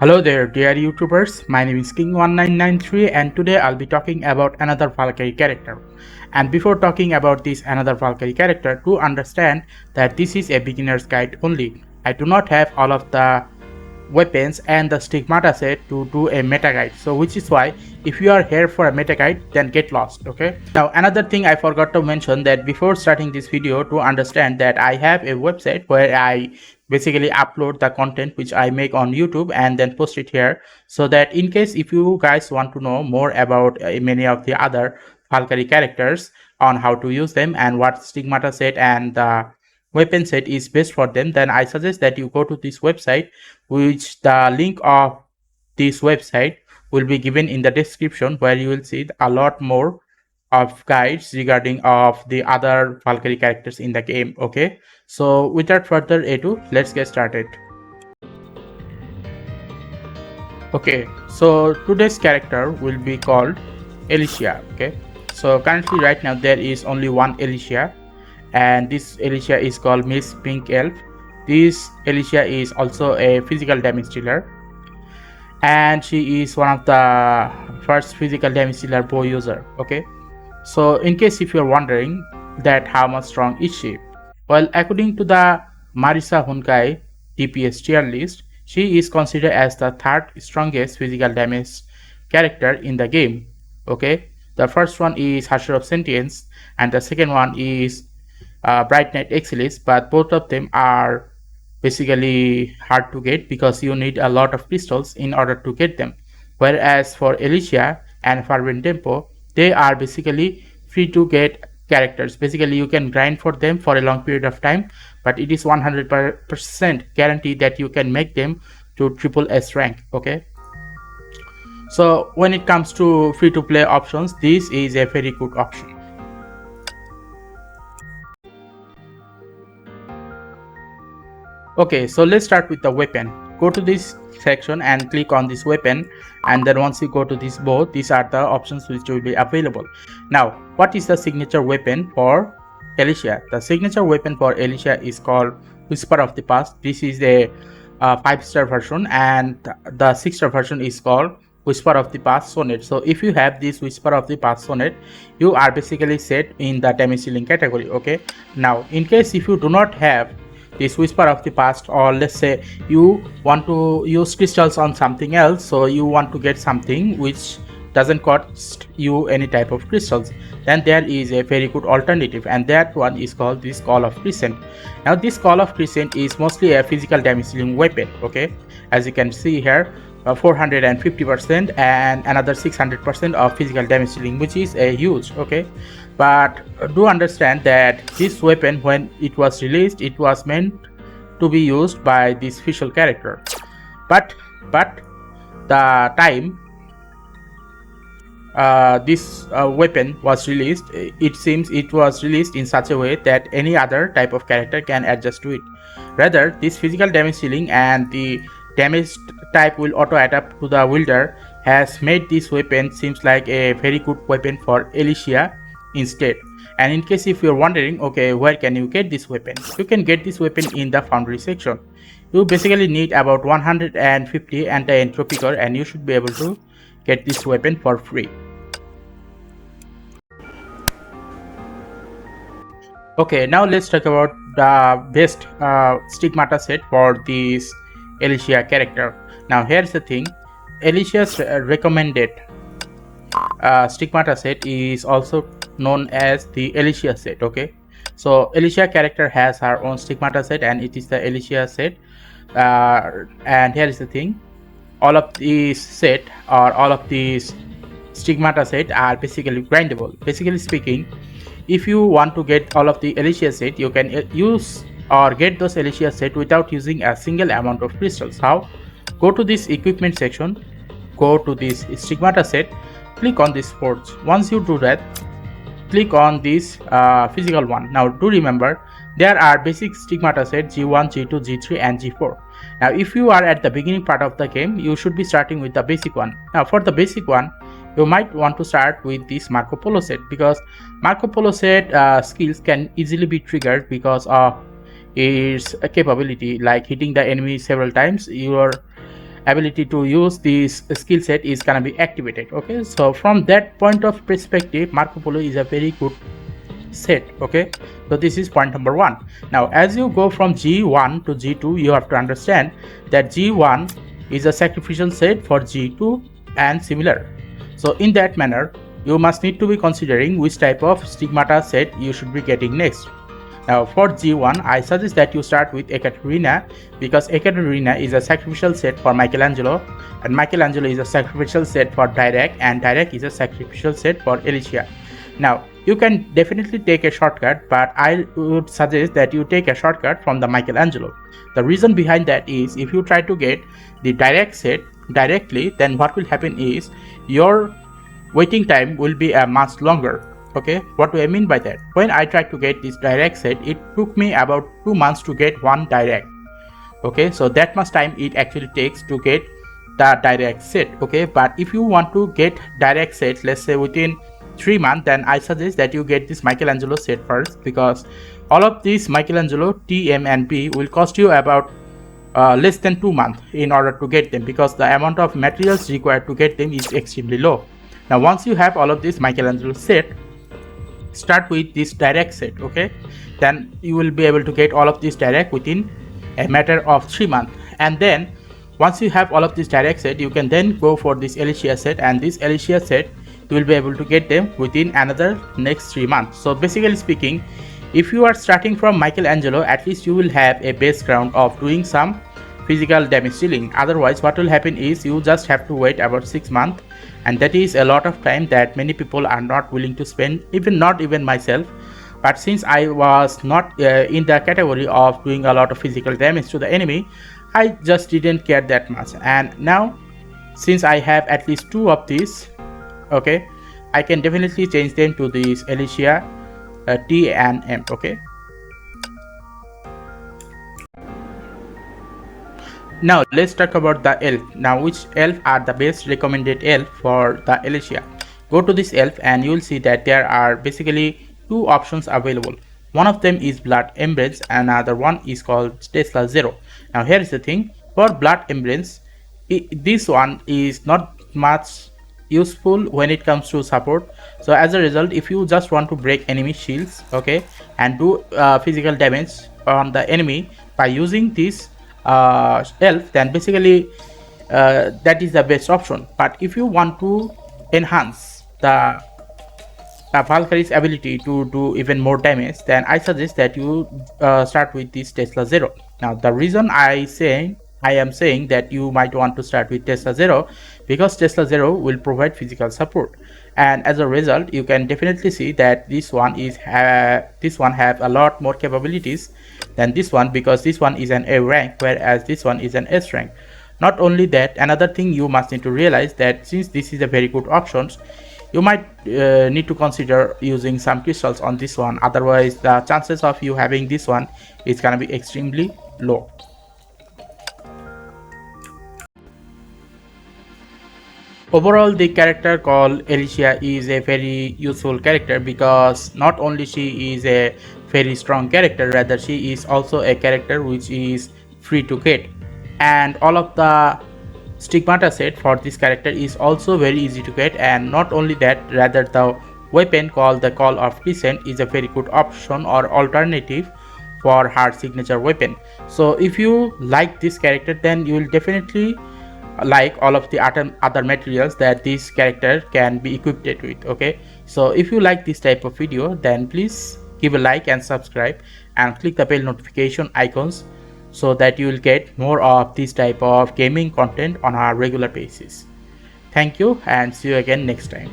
Hello there dear YouTubers, my name is King1993 and today I'll be talking about another Valkyrie character. And before talking about this another Valkyrie character, to understand that this is a beginner's guide only. I do not have all of the weapons and the stigmata set to do a meta guide, so which is why if you are here for a meta guide then get lost. Okay, now another thing I forgot to mention, that before starting this video, to understand that I have a website where I basically upload the content which I make on YouTube and then post it here, so that in case if you guys want to know more about many of the other Valkyrie characters, on how to use them and what stigmata set and the weapon set is best for them, then I suggest that you go to this website, which the link of this website will be given in the description, where you will see a lot more of guides regarding of the other Valkyrie characters in the game. Okay, so without further ado, let's get started. Okay, so today's character will be called Elysia. Okay, so currently right now there is only one Elysia, and this Elysia is called Miss Pink Elf. This Elysia is also a physical damage dealer, and she is one of the first physical damage dealer bow user. Okay, so in case if you're wondering that how much strong is she, well, according to the Marisa Honkai DPS tier list, she is considered as the third strongest physical damage character in the game. Okay, the first one is Husher of Sentience and the second one is Bright Knight Exilis, but both of them are basically hard to get because you need a lot of crystals in order to get them. Whereas for Elysia and Fervent Tempo, they are basically free to get characters. Basically, you can grind for them for a long period of time, but it is 100% guarantee that you can make them to triple S rank. Okay, so when it comes to free to play options, this is a very good option. Okay, so let's start with the weapon. Go to this section and click on this weapon, and then once you go to this bow, these are the options which will be available. Now, what is the signature weapon for Elysia? The signature weapon for Elysia is called Whisper of the Past. This is a 5-star version, and the 6-star version is called Whisper of the Past Sonnet. So if you have this Whisper of the Past Sonnet, you are basically set in the damage dealing category. Okay, now in case if you do not have this Whisper of the Past, or let's say you want to use crystals on something else, so you want to get something which doesn't cost you any type of crystals, then there is a very good alternative, and that one is called this Call of Crescent. Now this Call of Crescent is mostly a physical damage dealing weapon. Okay, as you can see here, 450% and another 600% of physical damage dealing, which is a huge. Okay, but do understand that this weapon, when it was released, it was meant to be used by this official character, but the time this weapon was released, it seems it was released in such a way that any other type of character can adjust to it. Rather, this physical damage dealing and the damage type will auto adapt to the wielder has made this weapon seems like a very good weapon for Elysia instead. And in case if you're wondering, okay, where can you get this weapon? You can get this weapon in the foundry section. You basically need about 150 anti-entropy core, and you should be able to get this weapon for free. Okay, now let's talk about the best stigmata set for this Elysia character. Now here's the thing, Elysia's recommended stigmata set is also known as the Elysia set. Okay, so Elysia character has her own stigmata set, and it is the Elysia set. And here is the thing, all of these set or all of these stigmata set are basically grindable. Basically speaking, if you want to get all of the Elysia set, you can use or get those Elysia set without using a single amount of crystals. How? Go to this equipment section, go to this stigmata set, click on this forge. Once you do that, click on this physical one. Now do remember, there are basic stigmata set G1, G2, G3 and G4. Now if you are at the beginning part of the game, you should be starting with the basic one. Now for the basic one, you might want to start with this Marco Polo set, because Marco Polo set skills can easily be triggered because of its capability, like hitting the enemy several times. Your ability to use this skill set is gonna be activated. Okay, so from that point of perspective, Marco Polo is a very good set. Okay, so this is point number 1. Now as you go from G1 to G2, you have to understand that G1 is a sacrificial set for G2 and similar. So in that manner, you must need to be considering which type of stigmata set you should be getting next. Now for G1, I suggest that you start with Ekaterina, because Ekaterina is a sacrificial set for Michelangelo, and Michelangelo is a sacrificial set for Dirac, and Dirac is a sacrificial set for Elysia. Now you can definitely take a shortcut, but I would suggest that you take a shortcut from the Michelangelo. The reason behind that is, if you try to get the Dirac set directly, then what will happen is your waiting time will be much longer. Okay, what do I mean by that? When I tried to get this Dirac set, it took me about 2 months to get one Dirac. Okay, so that much time it actually takes to get the Dirac set. Okay, but if you want to get Dirac set, let's say within 3 months, then I suggest that you get this Michelangelo set first, because all of these Michelangelo T, M and P will cost you about less than 2 months in order to get them, because the amount of materials required to get them is extremely low. Now once you have all of this Michelangelo set, start with this Dirac set. Okay, then you will be able to get all of this Dirac within a matter of 3 months. And then once you have all of this Dirac set, you can then go for this Elysia set, and this Elysia set you will be able to get them within another next 3 months. So basically speaking, if you are starting from Michelangelo, at least you will have a base ground of doing some physical damage dealing. Otherwise what will happen is you just have to wait about 6 months, and that is a lot of time that many people are not willing to spend, not even myself. But since I was not in the category of doing a lot of physical damage to the enemy, I just didn't care that much. And now since I have at least 2 of these, okay, I can definitely change them to this Elysia T and M. Okay, now let's talk about the elf. Now which elf are the best recommended elf for the Elysia? Go to this elf and you will see that there are basically 2 options available. One of them is Blood Embrace, another one is called Stellasora. Now here is the thing, for Blood Embrace, this one is not much useful when it comes to support. So as a result, if you just want to break enemy shields, okay, and do physical damage on the enemy by using this elf, then basically that is the best option. But if you want to enhance the Valkyrie's ability to do even more damage, then I suggest that you start with this Stellasora. Now the reason I am saying that you might want to start with Stellasora, because Stellasora will provide physical support, and as a result you can definitely see that this one have a lot more capabilities than this one, because this one is an A rank whereas this one is an S rank. Not only that, another thing you must need to realize that since this is a very good option, you might need to consider using some crystals on this one. Otherwise the chances of you having this one is gonna be extremely low. Overall, the character called Elysia is a very useful character, because not only she is a very strong character, rather she is also a character which is free to get, and all of the stigmata set for this character is also very easy to get. And not only that, rather the weapon called the Call of Descent is a very good option or alternative for her signature weapon. So if you like this character, then you will definitely like all of the other materials that this character can be equipped with. Okay, so if you like this type of video, then please give a like and subscribe and click the bell notification icons, so that you will get more of this type of gaming content on a regular basis. Thank you, and see you again next time.